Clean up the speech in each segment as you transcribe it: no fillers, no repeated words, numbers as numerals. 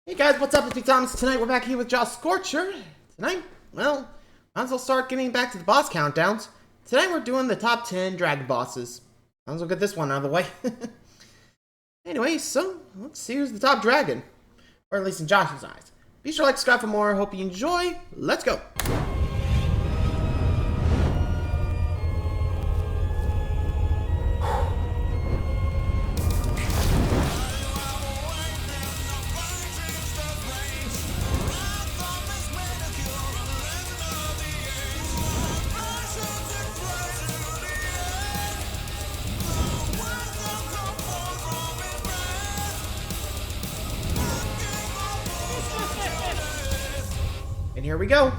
Hey guys, what's up? It's me, Thomas. Tonight we're back here with Josh Scorcher. Tonight, well, might as well start getting back to the boss countdowns. Tonight we're doing the top 10 dragon bosses. Might as well get this one out of the way. Anyway, so let's see who's the top dragon. Or at least in Josh's eyes. Be sure to like, subscribe for more. Hope you enjoy. Let's go. And here we go.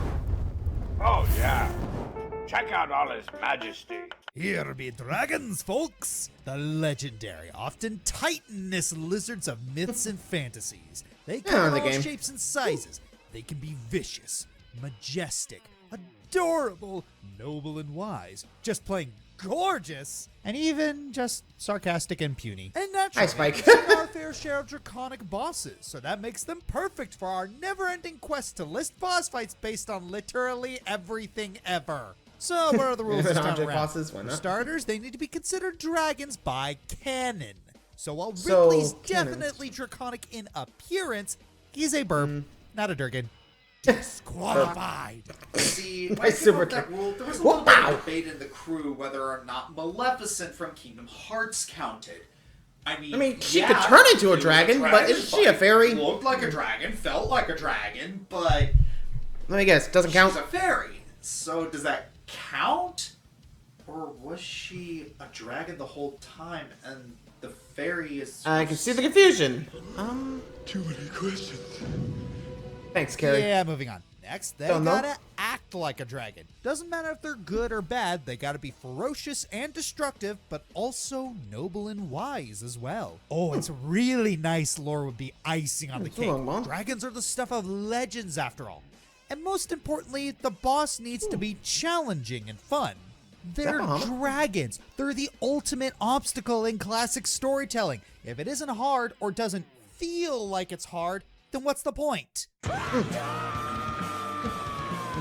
Oh, yeah. Check out all his majesty. Here be dragons, folks! The legendary, often titanous lizards of myths and fantasies. They come in all shapes and sizes. They can be vicious, majestic, adorable, noble and wise, just plain gorgeous, and even just sarcastic and puny. And naturally, Spike. we've seen our fair share of draconic bosses, so that makes them perfect for our never-ending quest to list boss fights based on literally everything ever. So, what are the rules this time around? For starters, they need to be considered dragons by canon. So while Ridley's definitely draconic in appearance, he's a burp, not a Durgan. Disqualified. See, when I came up that rule, there was a little bit of debate in the crew whether or not Maleficent from Kingdom Hearts counted. I mean, she could turn into a dragon, but is she a fairy? Looked like a dragon, felt like a dragon, but Let me guess, doesn't count? she's a fairy. So does that count? Or was she a dragon the whole time and the fairy is... I can see the confusion. Too many questions. Thanks, Carrie. Yeah, moving on. Next, they gotta act like a dragon. Doesn't matter if they're good or bad, they gotta be ferocious and destructive, but also noble and wise as well. Oh, it's really nice lore would be icing on the cake. Dragons are the stuff of legends after all. And most importantly, the boss needs to be challenging and fun. They're dragons. They're the ultimate obstacle in classic storytelling. If it isn't hard or doesn't feel like it's hard, then what's the point? Let's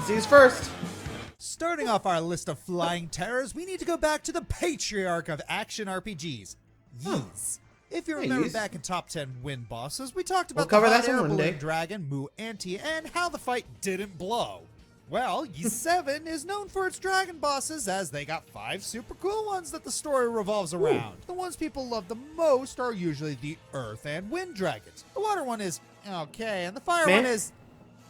see who's first. Starting off our list of flying terrors, we need to go back to the patriarch of action RPGs, Ys. If you remember back in Top 10 Win Bosses, we talked about the hot air balloon dragon, Mu Anti, and how the fight didn't blow. Well, Ys 7 is known for its dragon bosses, as they got 5 super cool ones that the story revolves around. The ones people love the most are usually the Earth and Wind dragons. The water one is okay, and the fire one is...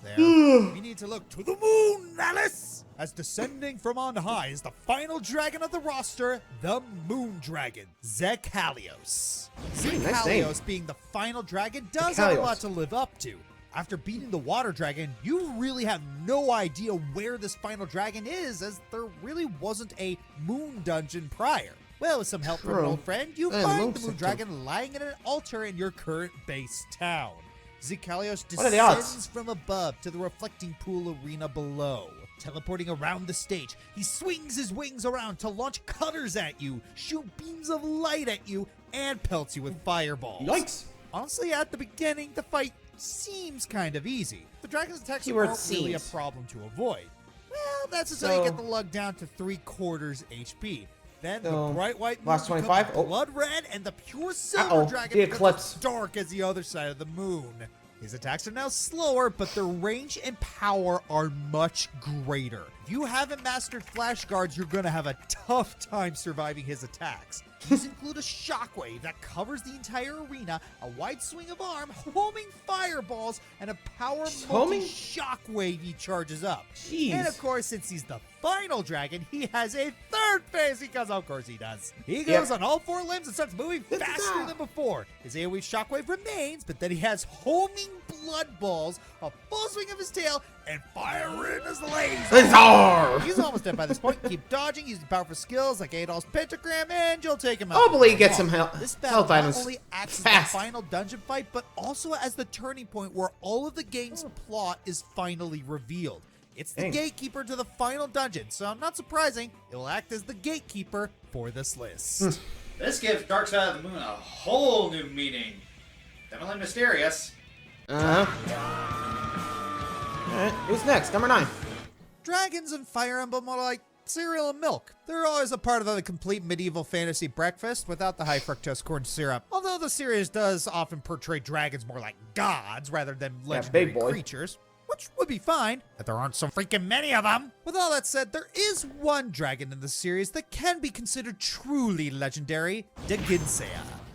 There. We need to look to the moon, Alice! As descending from on high is the final dragon of the roster, the Moon Dragon, Zed Calios. Zed Calios being the final dragon does have a lot to live up to. After beating the water dragon, you really have no idea where this final dragon is, as there really wasn't a moon dungeon prior. Well, with some help from an old friend, you find the moon dragon lying in an altar in your current base town. Zed Calios descends from above to the reflecting pool arena below. Teleporting around the stage, he swings his wings around to launch cutters at you, shoot beams of light at you, and pelts you with fireballs. Yikes. Honestly, at the beginning, the fight seems kind of easy. The dragon's attacks aren't really a problem to avoid. Well, that's until you get the lug down to 3/4 HP. Then the bright white moon becomes blood red, and the pure silver dragon becomes dark as the other side of the moon. His attacks are now slower, but their range and power are much greater. If you haven't mastered flash guards, you're gonna have a tough time surviving his attacks. These include a shockwave that covers the entire arena, a wide swing of arm, homing fireballs, and a power multi-shockwave he charges up. And of course, since he's the final dragon, he has a third phase, because of course he does. He goes on all 4 limbs and starts moving faster than before. His AoE shockwave remains, but then he has homing blood balls, a full swing of his tail, and fire in his laser. He's almost dead by this point. Keep dodging, using powerful skills like Adolf's pentagram, and you'll take him out. Hopefully he gets some This battle not only acts as the final dungeon fight, but also as the turning point where all of the game's plot is finally revealed. It's the gatekeeper to the final dungeon, so not surprising, it will act as the gatekeeper for this list. This gives Dark Side of the Moon a whole new meaning. Definitely mysterious. Alright, who's next? Number 9. Dragons and Fire Emblem are like cereal and milk. They're always a part of the complete medieval fantasy breakfast without the high fructose corn syrup. Although the series does often portray dragons more like gods rather than legendary creatures, which would be fine, but there aren't so freaking many of them. With all that said, there is one dragon in the series that can be considered truly legendary, Dheginsea,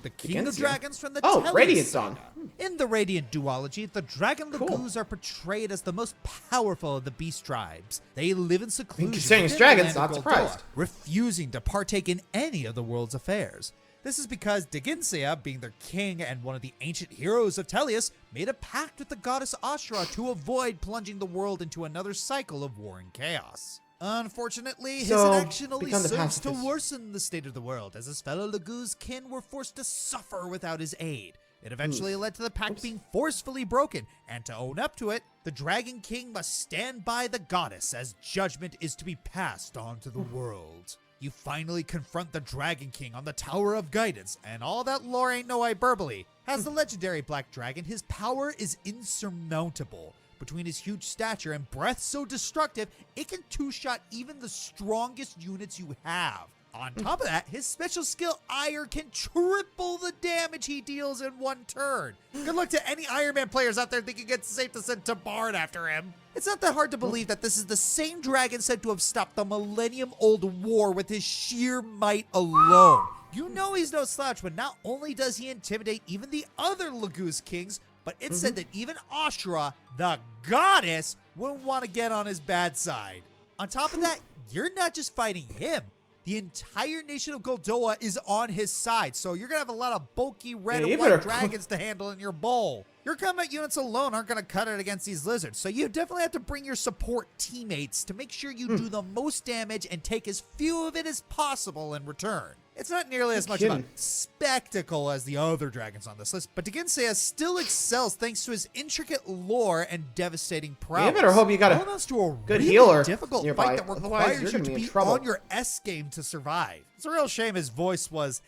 the king of dragons from the Radiant Song. In the Radiant duology, the Dragon Lagoos are portrayed as the most powerful of the beast tribes. They live in seclusion, considering it's dragons, not surprised, refusing to partake in any of the world's affairs. This is because Dheginsea, being their king and one of the ancient heroes of Tellius, made a pact with the goddess Ashura to avoid plunging the world into another cycle of war and chaos. Unfortunately, his inaction only serves to worsen the state of the world, as his fellow Lagoos kin were forced to suffer without his aid. It eventually led to the pact being forcefully broken, and to own up to it, the Dragon King must stand by the goddess as judgment is to be passed on to the world. You finally confront the Dragon King on the Tower of Guidance, and all that lore ain't no hyperbole. As the legendary Black Dragon, his power is insurmountable. Between his huge stature and breath so destructive, it can two-shot even the strongest units you have. On top of that, his special skill Ire can triple the damage he deals in one turn. Good luck to any Iron Man players out there thinking it's safe to send Tabard after him. It's not that hard to believe that this is the same dragon said to have stopped the millennium-old war with his sheer might alone. You know he's no slouch, but not only does he intimidate even the other Lagoos kings, but it's said that even Ashura, the goddess, wouldn't want to get on his bad side. On top of that, you're not just fighting him. The entire nation of Goldoa is on his side, so you're going to have a lot of bulky red and white dragons to handle in your bowl. Your combat units alone aren't going to cut it against these lizards, so you definitely have to bring your support teammates to make sure you do the most damage and take as few of it as possible in return. It's not nearly as much of a spectacle as the other dragons on this list, but Dheginsea still excels thanks to his intricate lore and devastating prowess. You better hope you got a good healer difficult fight that requires you to be on your S game to survive. It's a real shame his voice was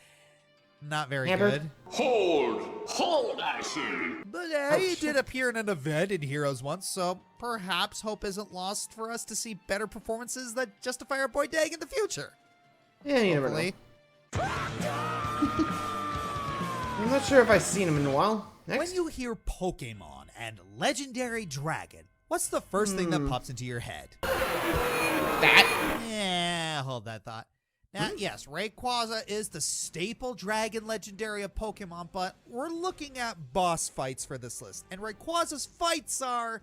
not very good. Hold, I see. But he did appear in an event in Heroes once, so perhaps hope isn't lost for us to see better performances that justify our boy Dag in the future. Yeah, you never know. I'm not sure if I've seen him in a while. Next. When you hear Pokemon and Legendary Dragon, what's the first thing that pops into your head? That? Yeah, hold that thought. Now, yes, Rayquaza is the staple dragon legendary of Pokemon, but we're looking at boss fights for this list, and Rayquaza's fights are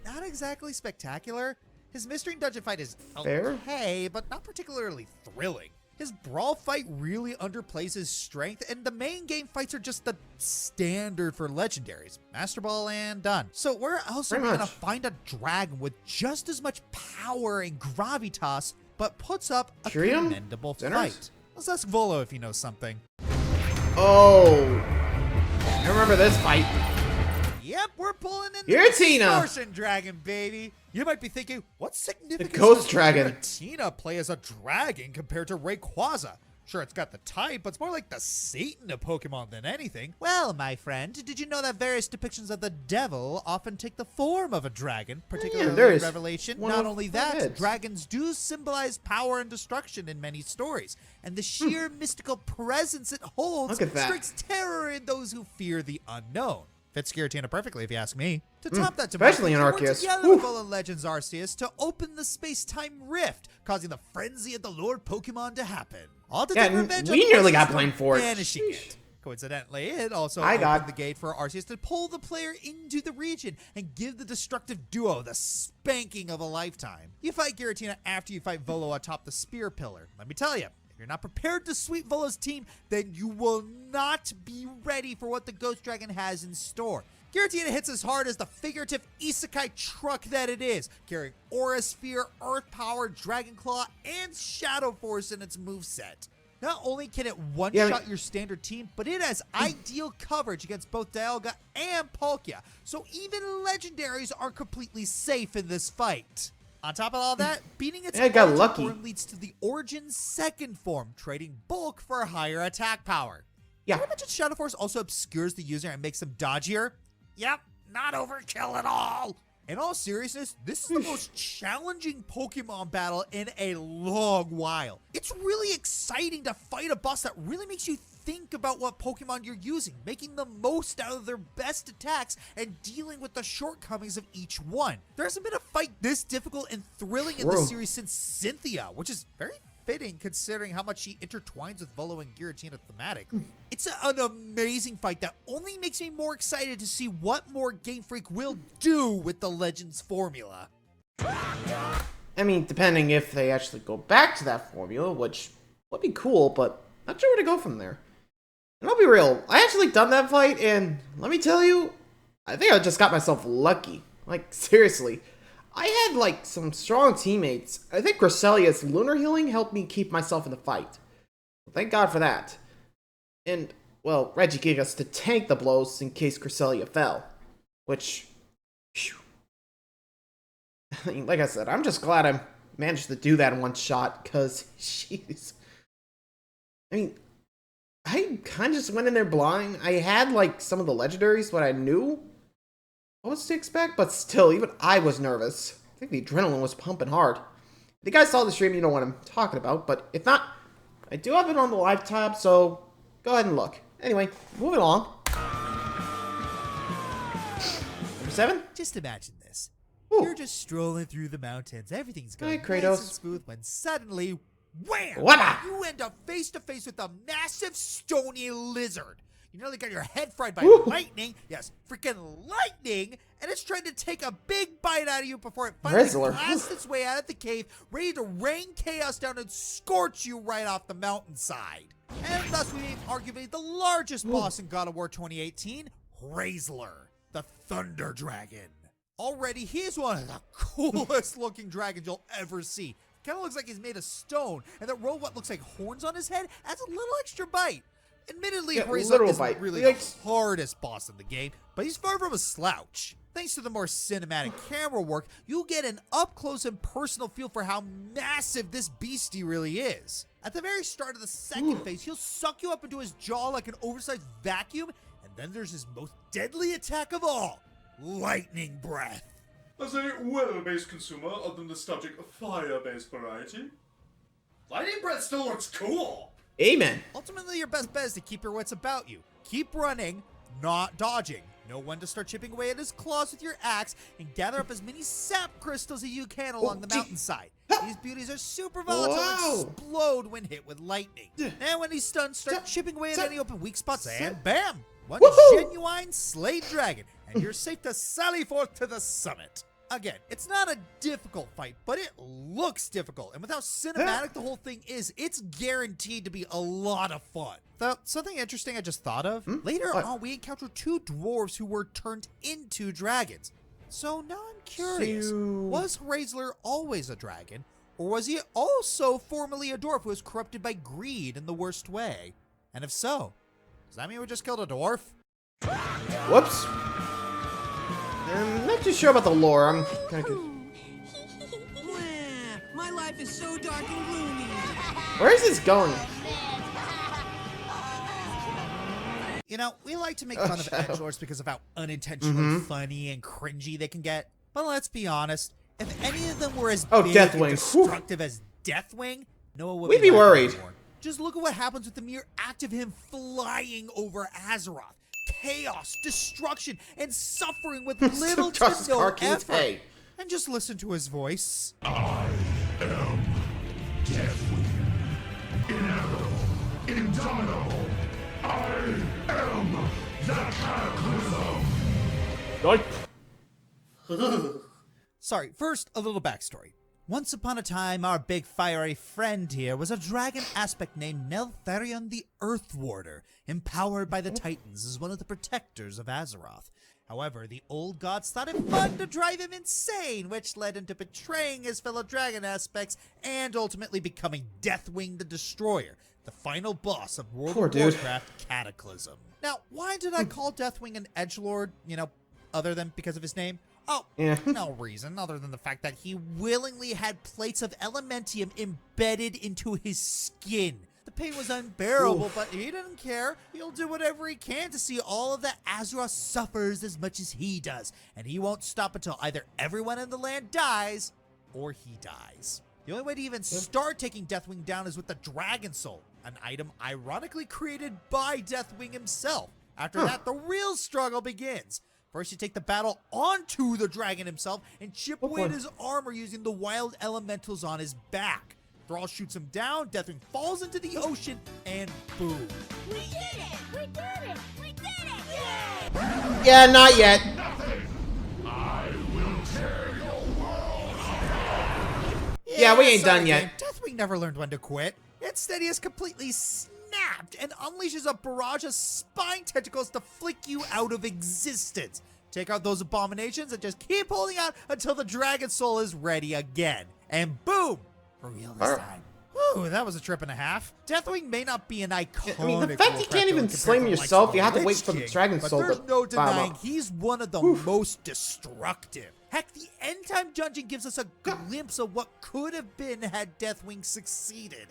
not exactly spectacular. His Mystery Dungeon fight is okay, but not particularly thrilling. His brawl fight really underplays his strength, and the main game fights are just the standard for legendaries. Master Ball and done. So where else are we going to find a dragon with just as much power and gravitas, but puts up a commendable fight? Let's ask Volo if he knows something. Oh, I remember this fight. Yep, we're pulling in Giratina, the Distortion Dragon, baby. You might be thinking, what significance the Ghost Dragon Giratina play as a dragon compared to Rayquaza? Sure, it's got the type, but it's more like the Satan of Pokemon than anything. Well, my friend, did you know that various depictions of the devil often take the form of a dragon, particularly in Revelation? Not only that, dragons do symbolize power and destruction in many stories, and the sheer mystical presence it holds strikes terror in those who fear the unknown. Fits Giratina perfectly, if you ask me. To top that, especially in Arceus, together with Fallen Legends Arceus to open the space-time rift, causing the frenzy of the Lord Pokemon to happen. All to take revenge we nearly got blamed for it. Banishing it. Coincidentally, it also opened the gate for Arceus to pull the player into the region and give the destructive duo the spanking of a lifetime. You fight Giratina after you fight Volo atop the Spear Pillar. Let me tell you, if you're not prepared to sweep Volo's team, then you will not be ready for what the Ghost Dragon has in store. Giratina hits as hard as the figurative isekai truck that it is, carrying Aura Sphere, Earth Power, Dragon Claw, and Shadow Force in its moveset. Not only can it one-shot your standard team, but it has ideal coverage against both Dialga and Palkia, so even legendaries are completely safe in this fight. On top of all that, beating its origin form leads to the Origin's second form, trading bulk for higher attack power. Did I mention Shadow Force also obscures the user and makes them dodgier? Yep, not overkill at all. In all seriousness, this is the most challenging Pokemon battle in a long while. It's really exciting to fight a boss that really makes you think about what Pokemon you're using, making the most out of their best attacks and dealing with the shortcomings of each one. There hasn't been a fight this difficult and thrilling in the series since Cynthia, which is very fitting considering how much she intertwines with Volo and Giratina thematically. It's an amazing fight that only makes me more excited to see what more Game Freak will do with the Legends formula. I mean, depending if they actually go back to that formula, which would be cool, but not sure where to go from there. And I'll be real, I actually done that fight, and let me tell you, I think I just got myself lucky. Like, seriously. I had, like, some strong teammates. I think Creselia's Lunar Healing helped me keep myself in the fight. Thank God for that. And, well, Regigigas to tank the blows in case Cresselia fell. Which, phew. I mean, like I said, I'm just glad I managed to do that in one shot, because, jeez. I mean, I kind of just went in there blind. I had, like, some of the legendaries, what I knew what was to expect, but still, even I was nervous. I think the adrenaline was pumping hard. If you guys saw the stream, you know what I'm talking about, but if not, I do have it on the live tab, so go ahead and look. Anyway, moving along. Number 7? Just imagine this. Ooh. You're just strolling through the mountains. Everything's going Kratos. nice and smooth when suddenly, wham! Whapa! You end up face to face with a massive stony lizard. You nearly got your head fried by Woo. lightning. Yes, freaking lightning. And it's trying to take a big bite out of you before it finally Hraezlyr. blasts its way out of the cave, ready to rain chaos down and scorch you right off the mountainside. And thus we meet arguably the largest boss in God of War 2018, Hraezlyr, the Thunder Dragon. Already, he is one of the coolest looking dragons you'll ever see. Kind of looks like he's made of stone, and that what looks like horns on his head adds a little extra bite. Admittedly, Hraezlyr isn't really the hardest boss in the game, but he's far from a slouch. Thanks to the more cinematic camera work, you'll get an up-close and personal feel for how massive this beastie really is. At the very start of the second phase, he'll suck you up into his jaw like an oversized vacuum, and then there's his most deadly attack of all, Lightning Breath. As a weather-based consumer of the nostalgic fire-based variety, Lightning Breath still looks cool. Amen. Ultimately, your best bet is to keep your wits about you. Keep running, not dodging. Know when to start chipping away at his claws with your axe, and gather up as many sap crystals as you can along the mountainside. These beauties are super volatile and explode when hit with lightning. And when he's stunned, start chipping away at any open weak spots, and bam! One genuine Slade Dragon, and you're safe to sally forth to the summit. Again, it's not a difficult fight, but it looks difficult, and with how cinematic the whole thing is, it's guaranteed to be a lot of fun. Though, something interesting I just thought of, later on we encounter two dwarves who were turned into dragons. So now I'm curious, was Hraezlyr always a dragon, or was he also formerly a dwarf who was corrupted by greed in the worst way? And if so, does that mean we just killed a dwarf? Whoops. I'm not too sure about the lore. I'm kind of My life is so dark and gloomy. Where is this going? You know, we like to make fun of edgelords because of how unintentionally funny and cringy they can get. But let's be honest, if any of them were as big Deathwing. and destructive as Deathwing, Noah would We'd be worried. Anymore. Just look at what happens with the mere act of him flying over Azeroth. Chaos, destruction, and suffering with little to no effort. And just listen to his voice. I am Deathwing. Inevitable. Indomitable. I am the Cataclysm. Sorry, first, a little backstory. Once upon a time, our big fiery friend here was a dragon aspect named Neltharion the Earth Warder, empowered by the Titans as one of the protectors of Azeroth. However, the old gods thought it fun to drive him insane, which led him to betraying his fellow dragon aspects and ultimately becoming Deathwing the Destroyer, the final boss of World of Warcraft Cataclysm. Now, why did I call Deathwing an edgelord, other than because of his name? Oh, no reason other than the fact that he willingly had plates of elementium embedded into his skin. The pain was unbearable, but he didn't care. He'll do whatever he can to see all of the Azeroth suffers as much as he does, and he won't stop until either everyone in the land dies or he dies. The only way to even start taking Deathwing down is with the Dragon Soul, an item ironically created by Deathwing himself. After that, the real struggle begins. First, you take the battle onto the dragon himself and chip away at his armor using the wild elementals on his back. Thrall shoots him down, Deathwing falls into the ocean, and boom. We did it! We did it! We did it! Yay! Yeah, not yet. I will tear your world. Yeah, we ain't done yet. Deathwing never learned when to quit. Instead, he has completely snapped and unleashes a barrage of spine tentacles to flick you out of existence. Take out those abominations and just keep holding out until the Dragon Soul is ready again. And boom! For real this time. Whew, that was a trip and a half. Deathwing may not be an iconic. I mean, the fact you can't even slay him yourself, you have to wait for the Dragon Soul to there's no fire denying up. he's one of the most destructive. Heck, the End Time Dungeon gives us a glimpse of what could have been had Deathwing succeeded.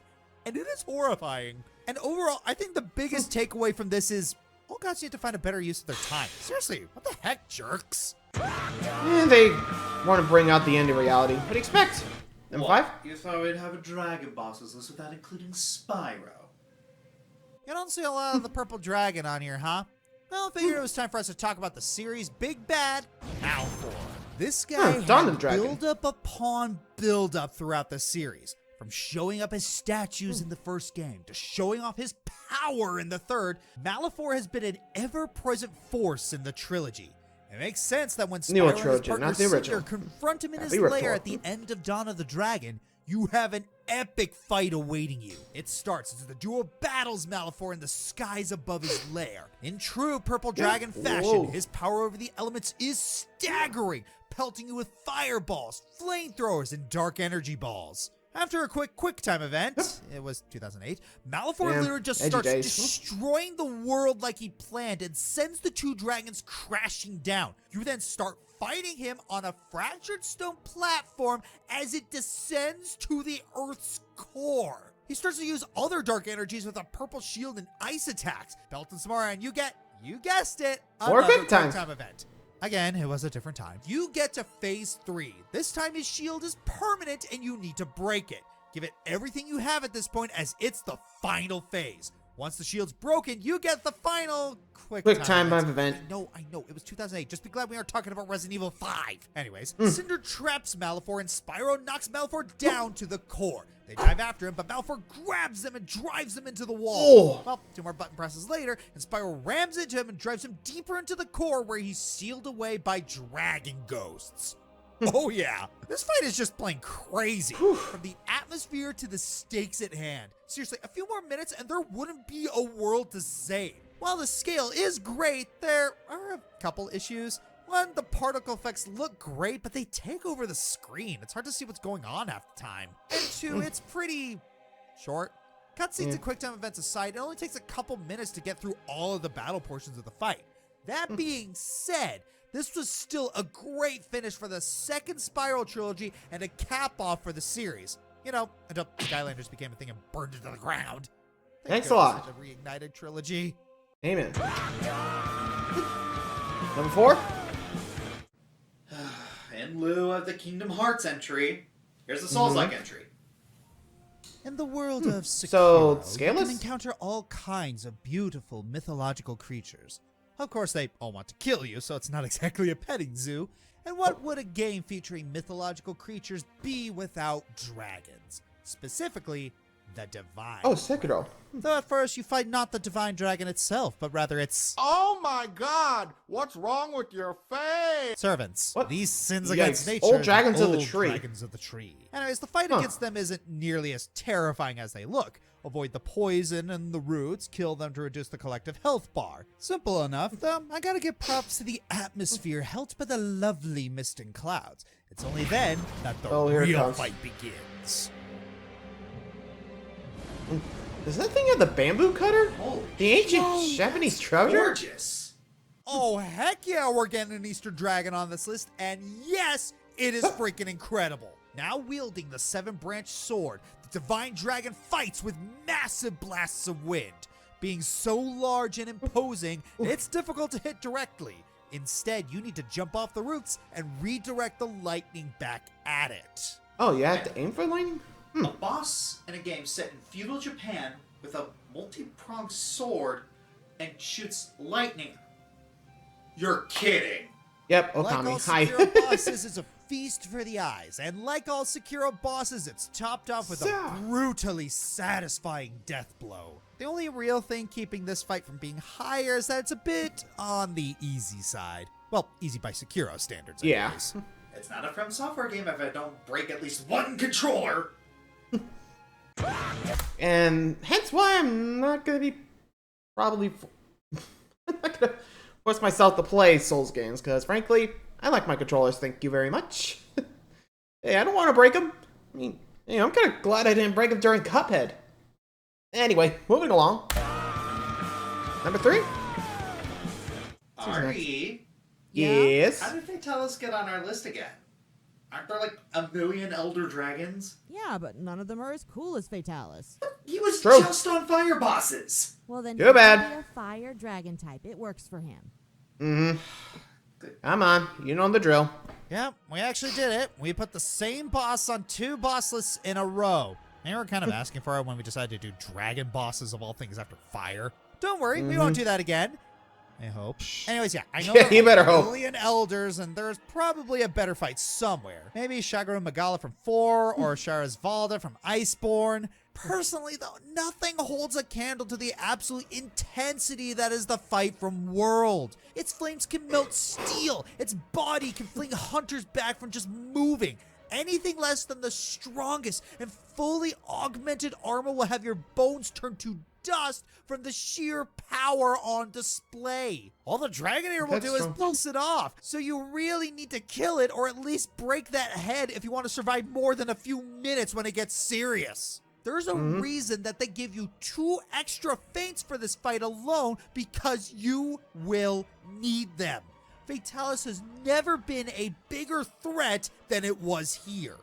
And it is horrifying. And overall, I think the biggest takeaway from this is all gods need to find a better use of their time. Seriously, what the heck, jerks? They want to bring out the end of reality. What do you expect? M5? You thought we'd have a dragon bosses list without including Spyro. You don't see a lot of the purple dragon on here, huh? Well, I figured it was time for us to talk about the series' big bad, Malefor. This guy had build-up upon build-up throughout the series. From showing up as statues in the first game to showing off his power in the third, Malefor has been an ever-present force in the trilogy. It makes sense that when Spyro and his partner Cinder confront him in his lair at the end of Dawn of the Dragon, you have an epic fight awaiting you. It starts as the duo battles Malefor in the skies above his lair. In true Purple Dragon fashion, his power over the elements is staggering, pelting you with fireballs, flamethrowers, and dark energy balls. After a quick time event, it was 2008, Malefor literally just starts destroying the world like he planned and sends the two dragons crashing down. You then start fighting him on a fractured stone platform as it descends to the Earth's core. He starts to use other dark energies with a purple shield and ice attacks. Belt and Samara, and you guessed it, More another quick time event. Again, it was a different time. You get to phase 3. This time his shield is permanent and you need to break it. Give it everything you have at this point as it's the final phase. Once the shield's broken, you get the final quick time event. I know, it was 2008. Just be glad we aren't talking about Resident Evil 5. Anyways, Cinder traps Malefor and Spyro knocks Malefor down to the core. They dive after him, but Malefor grabs them and drives him into the wall. Well, 2 more button presses later, and Spyro rams into him and drives him deeper into the core where he's sealed away by dragon ghosts. Oh yeah, this fight is just plain crazy. From the atmosphere to the stakes at hand. Seriously, a few more minutes and there wouldn't be a world to save. While the scale is great, there are a couple issues. One, the particle effects look great, but they take over the screen. It's hard to see what's going on half the time. And 2, it's pretty short. Cutscenes and quick time events aside, it only takes a couple minutes to get through all of the battle portions of the fight. That being said, this was still a great finish for the second Spyro trilogy and a cap-off for the series. You know, until Skylanders became a thing and burned it to the ground. Thanks a lot. The reignited trilogy. Amen. Number 4? In lieu of the Kingdom Hearts entry, here's the Souls-like entry. In the world of Sekiro, you can Scaleless? encounter all kinds of beautiful mythological creatures. Of course, they all want to kill you, so it's not exactly a petting zoo. And what would a game featuring mythological creatures be without dragons? Specifically, the Divine. Oh, Sekiro. Though at first you fight not the Divine Dragon itself, but rather its... Oh my god! What's wrong with your face? servants. What? These sins Yikes. against nature. Old dragons of the old tree. Dragons of the tree. Anyways, the fight against them isn't nearly as terrifying as they look. Avoid the poison and the roots, kill them to reduce the collective health bar. Simple enough, though I gotta give props to the atmosphere helped by the lovely mist and clouds. It's only then that the real fight begins. Does that thing have the bamboo cutter? Holy The ancient Japanese treasure? gorgeous. Oh, heck yeah, we're getting an Easter Dragon on this list, and yes, it is freaking incredible. Now wielding the 7-branch sword, the divine dragon fights with massive blasts of wind. Being so large and imposing, it's difficult to hit directly. Instead, you need to jump off the roofs and redirect the lightning back at it. Oh, you have to aim for lightning? A boss in a game set in feudal Japan with a multi-pronged sword and shoots lightning. You're kidding. Yep, Like Okami. all Hi. Sekiro bosses, it's a feast for the eyes. And like all Sekiro bosses, it's topped off with a brutally satisfying death blow. The only real thing keeping this fight from being higher is that it's a bit on the easy side. Well, easy by Sekiro standards, anyways. Yeah. It's not a From Software game if I don't break at least one controller. And hence why I'm not going to be I'm not going to force myself to play Souls games, because frankly, I like my controllers, thank you very much. Hey, I don't want to break them. I mean, I'm kind of glad I didn't break them during Cuphead. Anyway, moving along. Number 3? Ari, Yes? how did Fatalis get on our list again? Aren't there like a million Elder Dragons? Yeah, but none of them are as cool as Fatalis. He was True. just on fire bosses. Well, then Too he's bad. only a fire dragon type. It works for him. Come on, you know the drill. Yeah, we actually did it. We put the same boss on 2 boss lists in a row. And we were kind of asking for it when we decided to do dragon bosses of all things after fire. Don't worry, we won't do that again. I hope. Anyways, yeah, I know Yeah, there you are better a hope. million elders, and there's probably a better fight somewhere. Maybe Shagaru Magala from 4, or Sharazvalda from Iceborne. Personally, though, nothing holds a candle to the absolute intensity that is the fight from World. Its flames can melt steel. Its body can fling hunters back from just moving. Anything less than the strongest and fully augmented armor will have your bones turn to dust from the sheer power on display. All the Dragonair will That's do is true. pulse it off, so you really need to kill it or at least break that head if you want to survive more than a few minutes when it gets serious. There's a reason that they give you 2 extra feints for this fight alone, because you will need them. Fatalis has never been a bigger threat than it was here.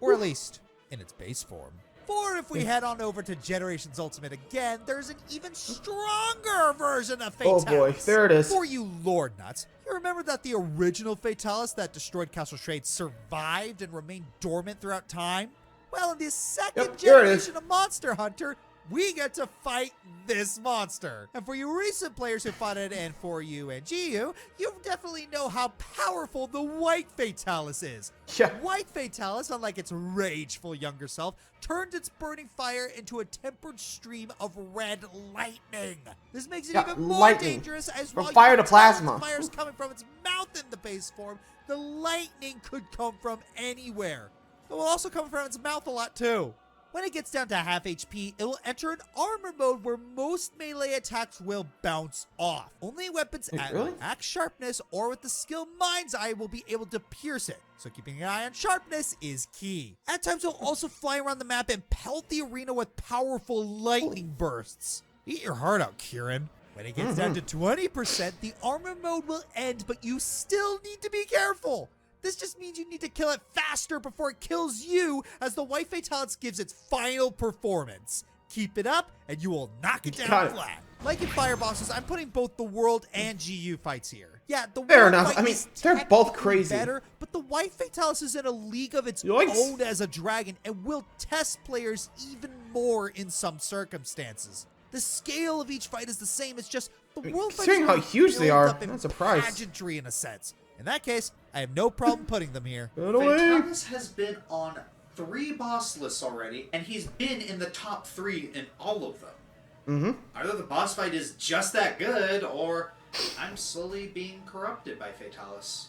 Or at least, in its base form. For if we head on over to Generations Ultimate again, there's an even stronger version of Fatalis. Oh boy, there it is. For you lord nuts, you remember that the original Fatalis that destroyed Castle Shrade survived and remained dormant throughout time? Well, in the second Yep, here it is. generation of Monster Hunter, we get to fight this monster. And for you recent players who fought it, and for you and GU, you definitely know how powerful the White Fatalis is. Yeah. White Fatalis, unlike its rageful younger self, turned its burning fire into a tempered stream of red lightning. This makes it Yeah, even more lightning. dangerous, as From while fire you to can tell its plasma. fire's coming from its mouth in the base form, the lightning could come from anywhere. It will also come from its mouth a lot too. When it gets down to half HP, it will enter an armor mode where most melee attacks will bounce off. Only weapons Wait, at really? max sharpness or with the skill Mind's Eye will be able to pierce it, so keeping an eye on sharpness is key. At times, it will also fly around the map and pelt the arena with powerful lightning bursts. Eat your heart out, Kieran. When it gets down to 20%, the armor mode will end, but you still need to be careful. This just means you need to kill it faster before it kills you, as the White Fatalis gives its final performance. Keep it up, and you will knock it Got down it. flat. Like in Fire Bosses, I'm putting both the World and GU fights here. Yeah, the Fair World enough. fight I mean, is they're both technically crazy. better, but the White Fatalis is in a league of its Yikes. own as a dragon, and will test players even more in some circumstances. The scale of each fight is the same, it's just the World fight considering is how more huge they built are, up in I'm surprised. pageantry in a sense. In that case, I have no problem putting them here. Get away. Fatalis has been on 3 boss lists already, and he's been in the top 3 in all of them. Either the boss fight is just that good, or I'm slowly being corrupted by Fatalis.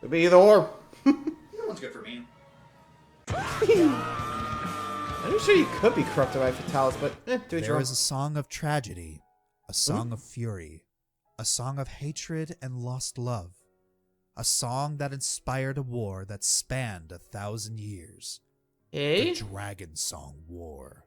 Could be either or. Either one's good for me. I'm sure you could be corrupted by Fatalis, but do it your There own. is a song of tragedy, a song of fury, a song of hatred and lost love, a song that inspired a war that spanned 1,000 years. The Dragon Song War.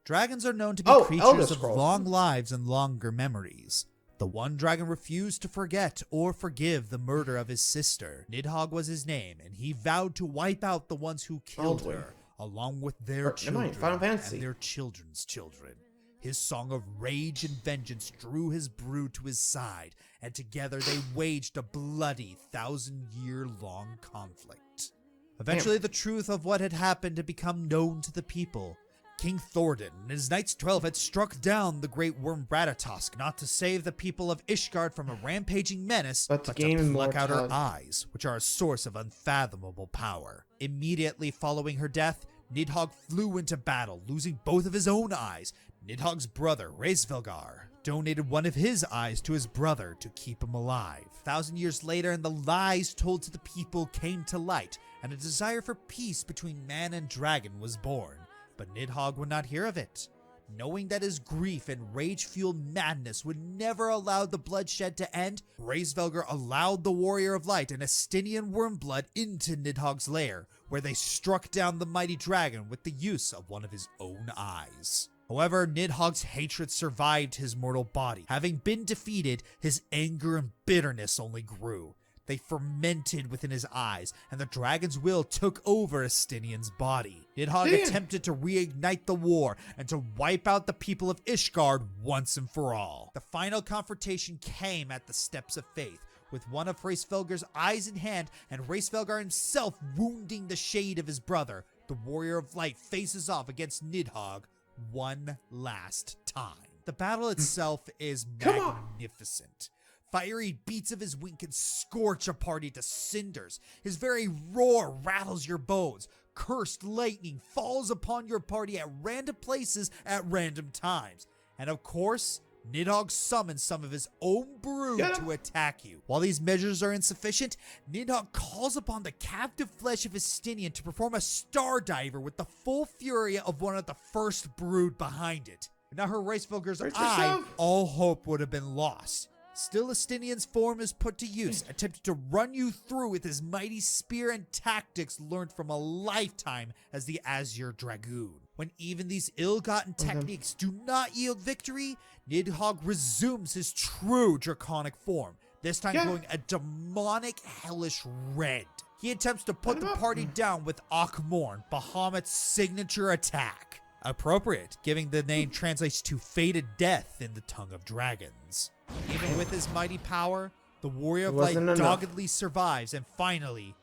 Dragons are known to be Oh, Elder creatures of Scrolls. long lives and longer memories. The one dragon refused to forget or forgive the murder of his sister. Nidhogg was his name, and he vowed to wipe out the ones who killed her, along with their children and their children's children. His song of rage and vengeance drew his brood to his side, and together they waged a bloody 1,000-year-long conflict. Eventually, the truth of what had happened had become known to the people. King Thordan and his Knights 12 had struck down the great worm Ratatosk, not to save the people of Ishgard from a rampaging menace, but to pluck out her eyes, which are a source of unfathomable power. Immediately following her death, Nidhogg flew into battle, losing both of his own eyes. Nidhogg's brother, Hraezlyr, donated one of his eyes to his brother to keep him alive. 1,000 years later, and the lies told to the people came to light, and a desire for peace between man and dragon was born. But Nidhogg would not hear of it. Knowing that his grief and rage-fueled madness would never allow the bloodshed to end, Hraezlyr allowed the Warrior of Light and Estinian Wormblood into Nidhogg's lair, where they struck down the mighty dragon with the use of one of his own eyes. However, Nidhogg's hatred survived his mortal body. Having been defeated, his anger and bitterness only grew. They fermented within his eyes, and the dragon's will took over Estinian's body. Nidhogg attempted to reignite the war and to wipe out the people of Ishgard once and for all. The final confrontation came at the Steps of Faith, with one of Hraezlyr's eyes in hand, and Hraezlyr himself wounding the shade of his brother. The Warrior of Light faces off against Nidhogg one last time. The battle itself is magnificent. Fiery beats of his wing can scorch a party to cinders. His very roar rattles your bones. Cursed lightning falls upon your party at random places at random times. And of course, Nidhogg summons some of his own brood to attack you. While these measures are insufficient, Nidhogg calls upon the captive flesh of Estinian to perform a star diver with the full fury of one of the first brood behind it. Now her Hraezlyr's eye, all hope would have been lost. Still, Estinian's form is put to use, attempting to run you through with his mighty spear and tactics learned from a lifetime as the Azure Dragoon. When even these ill-gotten techniques do not yield victory, Nidhogg resumes his true draconic form, this time glowing a demonic hellish red. He attempts to put the party down with Akmorn, Bahamut's signature attack. Appropriate, given the name translates to fated death in the tongue of dragons. Even with his mighty power, the Warrior of Light doggedly survives and finally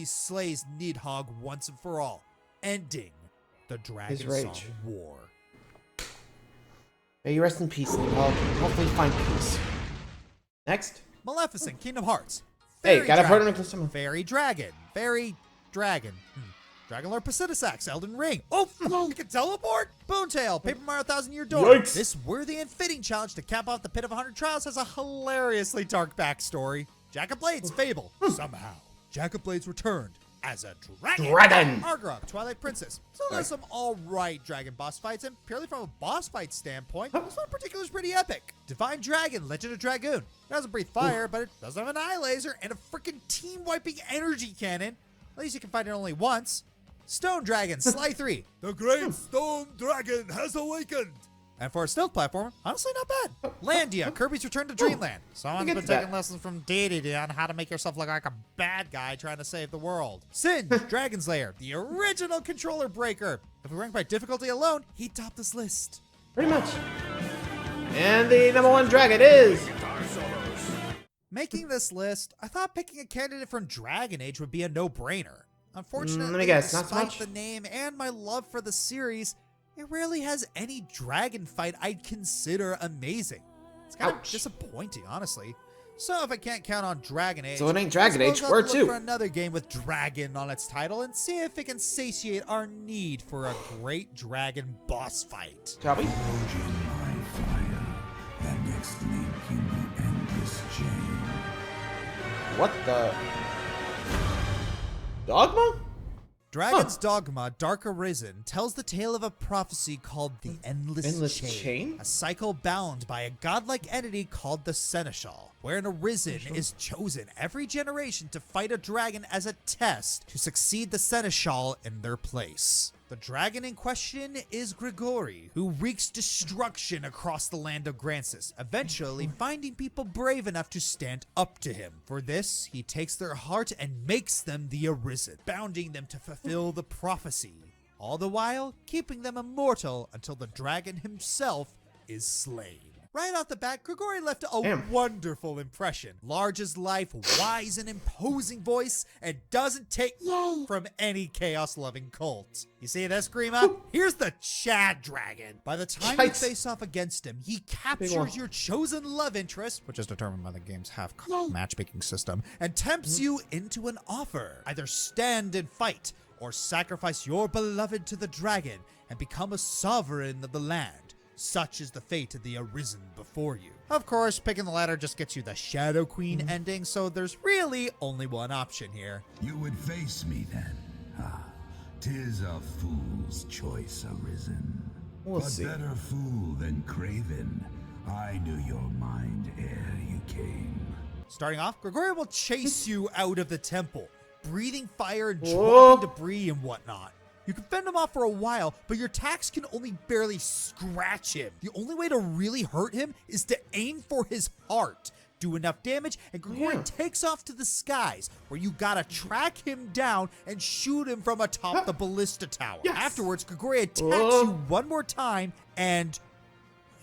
slays Nidhogg once and for all, ending the Dragon Song War. May you rest in peace, Nidhogg. Hopefully find peace. Next. Maleficent, Kingdom Hearts. Hey, gotta put him into some. Fairy Dragon. Dragon Lord Pacitisax, Elden Ring. Oh, you can teleport? Boontail, Paper Mario 1000-Year Door. Yikes. This worthy and fitting challenge to cap off the Pit of 100 Trials has a hilariously dark backstory. Jack of Blades, Fable. Somehow, Jack of Blades returned as a dragon. Argrog, Twilight Princess. So there's some alright dragon boss fights, and purely from a boss fight standpoint, this one in particular is pretty epic. Divine Dragon, Legend of Dragoon. It doesn't breathe fire, but it does have an eye laser and a freaking team-wiping energy cannon. At least you can fight it only once. Stone Dragon, Sly 3. The Great Stone Dragon has awakened. And for a stealth platform, honestly not bad. Landia, Kirby's Return to Dreamland. Someone's been taking lessons from Deity on how to make yourself look like a bad guy trying to save the world. Sin, Dragon's Lair, the original controller breaker. If we rank by difficulty alone, he'd top this list. Pretty much. And the #1 dragon is... Making this list, I thought picking a candidate from Dragon Age would be a no-brainer. Unfortunately, let me guess, not so despite much. the name and my love for the series, it rarely has any dragon fight I'd consider amazing. It's kind of disappointing, honestly. So if I can't count on Dragon Age, so it ain't Dragon Age, I'll where look to? for another game with dragon on its title and see if it can satiate our need for a great dragon boss fight. Shall we? What the? Dogma? Dragon's Dogma, Dark Arisen, tells the tale of a prophecy called the Endless Chain? a cycle bound by a godlike entity called the Seneschal, wherein Arisen is chosen every generation to fight a dragon as a test to succeed the Seneschal in their place. The dragon in question is Grigori, who wreaks destruction across the land of Grancis, eventually finding people brave enough to stand up to him. For this, he takes their heart and makes them the Arisen, bounding them to fulfill the prophecy, all the while keeping them immortal until the dragon himself is slain. Right off the bat, Grigori left a wonderful impression. Large as life, wise and imposing voice, and doesn't take from any chaos-loving cult. You see this, Grima? Here's the Chad Dragon. By the time you face off against him, he captures your chosen love interest, which is determined by the game's matchmaking system, and tempts you into an offer. Either stand and fight, or sacrifice your beloved to the dragon and become a sovereign of the land. Such is the fate of the Arisen before you. Of course, picking the latter just gets you the Shadow Queen ending, so there's really only one option here. You would face me then. Ah, 'tis a fool's choice, Arisen. We'll see. Better fool than craven. I knew your mind ere you came. Starting off, Grigori will chase you out of the temple, breathing fire and dropping debris and whatnot. You can fend him off for a while, but your attacks can only barely scratch him. The only way to really hurt him is to aim for his heart, do enough damage, and Grigori takes off to the skies, where you gotta track him down and shoot him from atop the ballista tower. Afterwards, Grigori attacks you one more time, and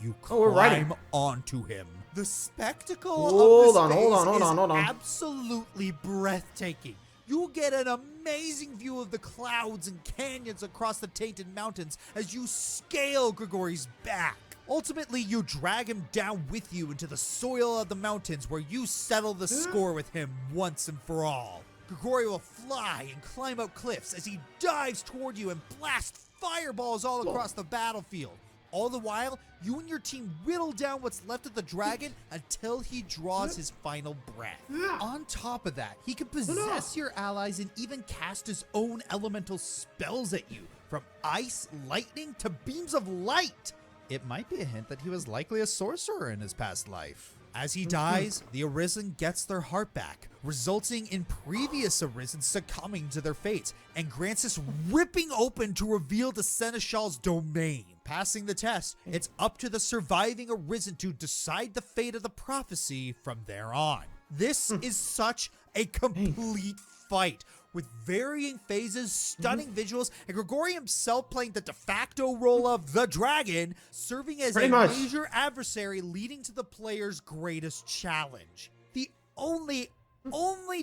you climb onto him. The spectacle of this phase is absolutely breathtaking. You'll get an amazing view of the clouds and canyons across the Tainted Mountains as you scale Grigori's back. Ultimately, you drag him down with you into the soil of the mountains where you settle the score with him once and for all. Grigori will fly and climb up cliffs as he dives toward you and blasts fireballs all across the battlefield. All the while, you and your team whittle down what's left of the dragon until he draws his final breath. On top of that, he can possess your allies and even cast his own elemental spells at you, from ice, lightning, to beams of light. It might be a hint that he was likely a sorcerer in his past life. As he dies, the Arisen gets their heart back, resulting in previous Arisen succumbing to their fate, and Grancis ripping open to reveal the Seneschal's domain. Passing the test, it's up to the surviving Arisen to decide the fate of the prophecy from there on. This is such a complete fight, with varying phases, stunning visuals, and Grigori himself playing the de facto role of the dragon, serving as a major adversary leading to the player's greatest challenge. The only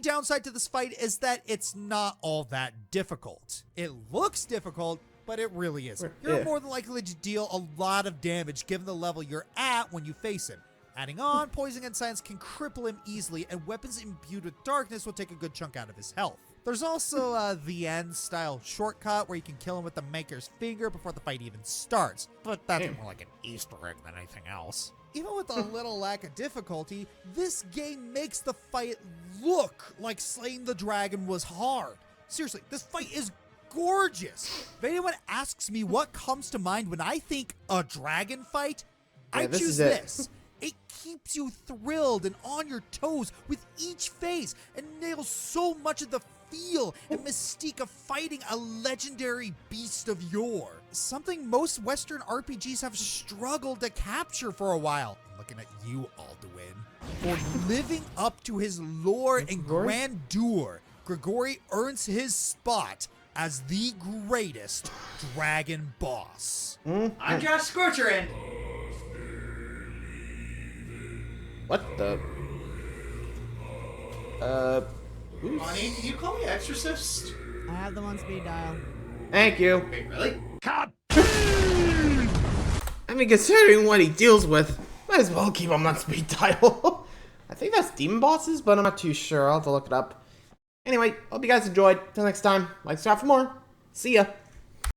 downside to this fight is that it's not all that difficult. It looks difficult, but it really isn't. You're more than likely to deal a lot of damage given the level you're at when you face him. Adding on, poison and science can cripple him easily, and weapons imbued with darkness will take a good chunk out of his health. There's also the end style shortcut where you can kill him with the Maker's Finger before the fight even starts, but that's more like an Easter egg than anything else. Even with a little lack of difficulty, this game makes the fight look like slaying the dragon was hard. Seriously, this fight is gorgeous. If anyone asks me what comes to mind when I think a dragon fight, I choose this. It keeps you thrilled and on your toes with each phase and nails so much of the feel and mystique of fighting a legendary beast of yore. Something most Western RPGs have struggled to capture for a while. I'm looking at you, Alduin. For living up to his lore and grandeur, Grigori earns his spot as the greatest dragon boss. I'm Josh Scorcher, and what the? Bonnie, can you call me Exorcist? I have them on speed dial. Thank you. Wait, really? I mean, considering what he deals with, might as well keep him on speed dial. I think that's demon bosses, but I'm not too sure. I'll have to look it up. Anyway, hope you guys enjoyed. Till next time, like, subscribe for more. See ya.